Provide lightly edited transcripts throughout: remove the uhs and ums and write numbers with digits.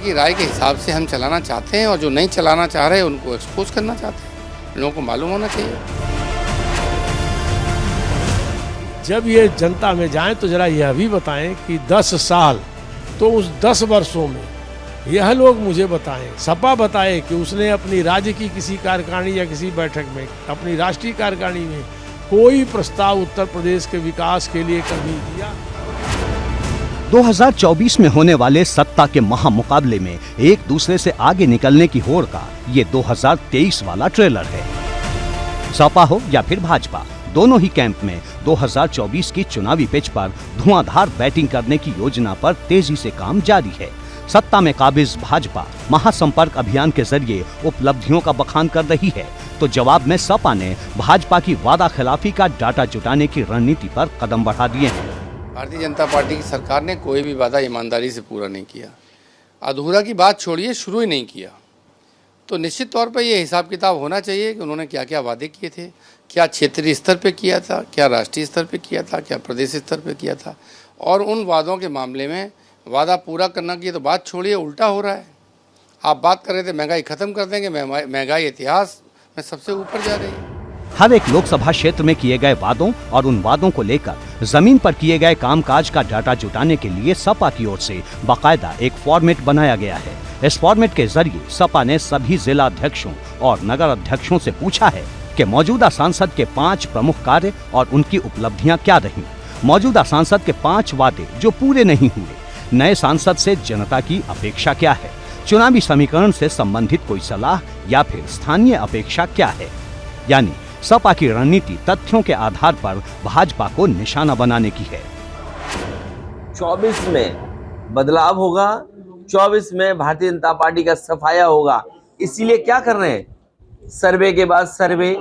की राय के हिसाब से हम चलाना चाहते हैं और जो नहीं चलाना चाह रहे हैं उनको एक्सपोज करना चाहते हैं। लोगों को मालूम होना चाहिए। जब ये जनता में जाएं तो जरा यह भी बताएं कि 10 साल, तो उस 10 वर्षों में यह लोग मुझे बताएं, सपा बताए कि उसने अपनी राज्य की किसी कार्यकारिणी या किसी बैठक में, अपनी राष्ट्रीय कार्यकारिणी में कोई प्रस्ताव उत्तर प्रदेश के विकास के लिए कभी दिया। 2024 में होने वाले सत्ता के महामुकाबले में एक दूसरे से आगे निकलने की होड़ का ये 2023 वाला ट्रेलर है। सपा हो या फिर भाजपा, दोनों ही कैंप में 2024 की चुनावी पिच पर धुआंधार बैटिंग करने की योजना पर तेजी से काम जारी है। सत्ता में काबिज भाजपा महासंपर्क अभियान के जरिए उपलब्धियों का बखान कर रही है, तो जवाब में सपा ने भाजपा की वादा खिलाफी का डाटा जुटाने की रणनीति पर कदम बढ़ा दिए हैं। भारतीय जनता पार्टी की सरकार ने कोई भी वादा ईमानदारी से पूरा नहीं किया। अधूरा की बात छोड़िए, शुरू ही नहीं किया। तो निश्चित तौर पर यह हिसाब किताब होना चाहिए कि उन्होंने क्या क्या वादे किए थे, क्या क्षेत्रीय स्तर पे किया था, क्या राष्ट्रीय स्तर पे किया था, क्या प्रदेश स्तर पे किया था। और उन वादों के मामले में वादा पूरा करना की तो बात छोड़िए, उल्टा हो रहा है। आप बात कर रहे थे महंगाई खत्म कर देंगे, महंगाई इतिहास में सबसे ऊपर जा रही है। हर एक लोकसभा क्षेत्र में किए गए वादों और उन वादों को लेकर जमीन पर किए गए कामकाज का डाटा जुटाने के लिए सपा की ओर से बाकायदा एक फॉर्मेट बनाया गया है। इस फॉर्मेट के जरिए सपा ने सभी जिला अध्यक्षों और नगर अध्यक्षों से पूछा है कि मौजूदा सांसद के 5 प्रमुख कार्य और उनकी उपलब्धियां क्या रही, मौजूदा सांसद के 5 वादे जो पूरे नहीं हुए, नए सांसद से जनता की अपेक्षा क्या है, चुनावी समीकरण से संबंधित कोई सलाह या फिर स्थानीय अपेक्षा क्या है। यानी सपा की रणनीति तथ्यों के आधार पर भाजपा को निशाना बनाने की है। 24 में बदलाव होगा, 24 में भारतीय जनता पार्टी का सफाया होगा। इसीलिए क्या कर रहे हैं, सर्वे के बाद सर्वे,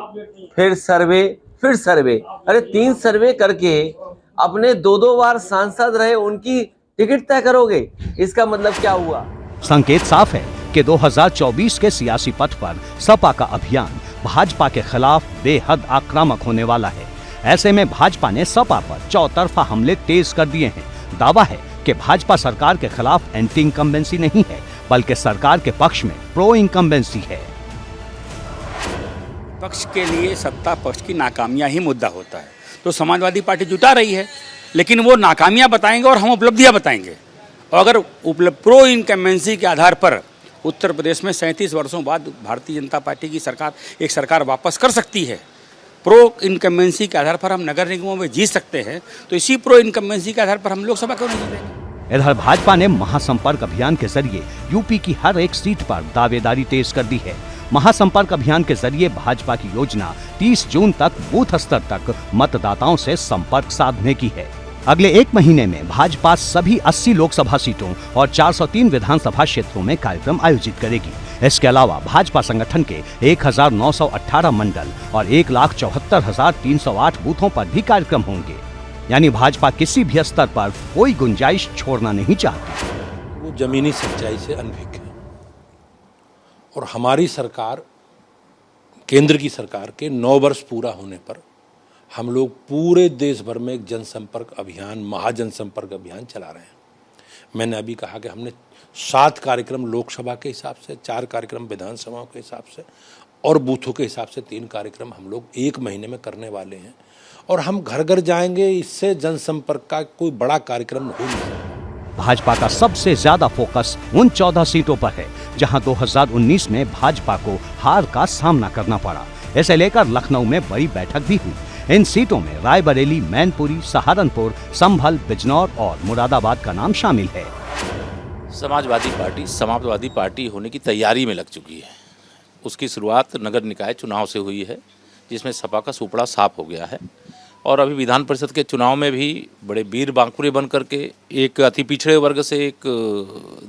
फिर सर्वे, फिर सर्वे। अरे 3 सर्वे करके अपने 2-2 बार सांसद रहे उनकी टिकट तय करोगे, इसका मतलब क्या हुआ? संकेत साफ है कि 2024 के सियासी पथ पर सपा का अभियान भाजपा के खिलाफ बेहद आक्रामक होने वाला है। ऐसे में भाजपा ने सपा पर चौतरफा हमले तेज कर दिए हैं। दावा है कि भाजपा सरकार के खिलाफ एंटी इनकम्बेंसी नहीं है, बल्कि सरकार के पक्ष में प्रो इनकम्बेंसी है। पक्ष के लिए सत्ता पक्ष की नाकामियां ही मुद्दा होता है। तो समाजवादी पार्टी जुटा रही है, लेकिन वो नाकामियां बताएंगे और हम उपलब्धियां बताएंगे। और अगर प्रो इनकम्बेंसी के आधार पर उत्तर प्रदेश में 37 वर्षों बाद भारतीय जनता पार्टी की सरकार एक सरकार वापस कर सकती है, प्रो इनकम्बेंसी के आधार पर हम नगर निगमों में जीत सकते हैं, तो इसी प्रो इनकम्बेंसी के आधार पर हम लोकसभा क्यों नहीं जीतेंगे। इधर भाजपा ने महासंपर्क अभियान के जरिए यूपी की हर एक सीट पर दावेदारी तेज कर दी है। महासंपर्क अभियान के जरिए भाजपा की योजना 30 जून तक बूथ स्तर तक मतदाताओं से संपर्क साधने की है। अगले 1 महीने में भाजपा सभी 80 लोकसभा सीटों और 403 विधानसभा क्षेत्रों में कार्यक्रम आयोजित करेगी। इसके अलावा भाजपा संगठन के 1918 मंडल और 1,74,308 बूथों पर भी कार्यक्रम होंगे। यानी भाजपा किसी भी स्तर पर कोई गुंजाइश छोड़ना नहीं चाहती। वो जमीनी सच्चाई से अनभिज्ञ है और हमारी सरकार, केंद्र की सरकार के 9 वर्ष पूरा होने पर हम लोग पूरे देश भर में एक जनसंपर्क अभियान, महाजनसंपर्क अभियान चला रहे हैं। मैंने अभी कहा कि हमने 7 कार्यक्रम लोकसभा के हिसाब से, 4 कार्यक्रम विधानसभाओं के हिसाब से और बूथों के हिसाब से 3 कार्यक्रम हम लोग 1 महीने में करने वाले हैं। और हम घर घर जाएंगे, इससे जनसंपर्क का कोई बड़ा कार्यक्रम हो नहीं सकता। भाजपा का सबसे ज्यादा फोकस उन 14 सीटों पर है जहां 2019 में भाजपा को हार का सामना करना पड़ा। इसे लेकर लखनऊ में बड़ी बैठक भी हुई। इन सीटों में रायबरेली, मैनपुरी, सहारनपुर, संभल, बिजनौर और मुरादाबाद का नाम शामिल है। समाजवादी पार्टी होने की तैयारी में लग चुकी है। उसकी शुरुआत नगर निकाय चुनाव से हुई है, जिसमें सपा का सुपड़ा साफ हो गया है। और अभी विधान परिषद के चुनाव में भी बड़े वीर बांकुरे बन करके एक अति पिछड़े वर्ग से, एक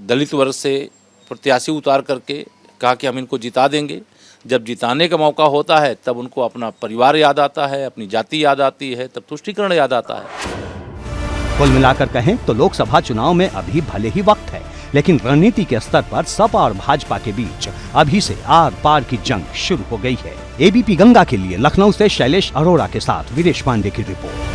दलित वर्ग से प्रत्याशी उतार करके कहा कि हम इनको जिता देंगे। जब जिताने का मौका होता है तब उनको अपना परिवार याद आता है, अपनी जाति याद आती है, तब तुष्टीकरण याद आता है। कुल मिलाकर कहें तो लोकसभा चुनाव में अभी भले ही वक्त है, लेकिन रणनीति के स्तर पर सपा और भाजपा के बीच अभी से आर पार की जंग शुरू हो गई है। एबीपी गंगा के लिए लखनऊ से शैलेश अरोड़ा के साथ वीरेश पांडे की रिपोर्ट।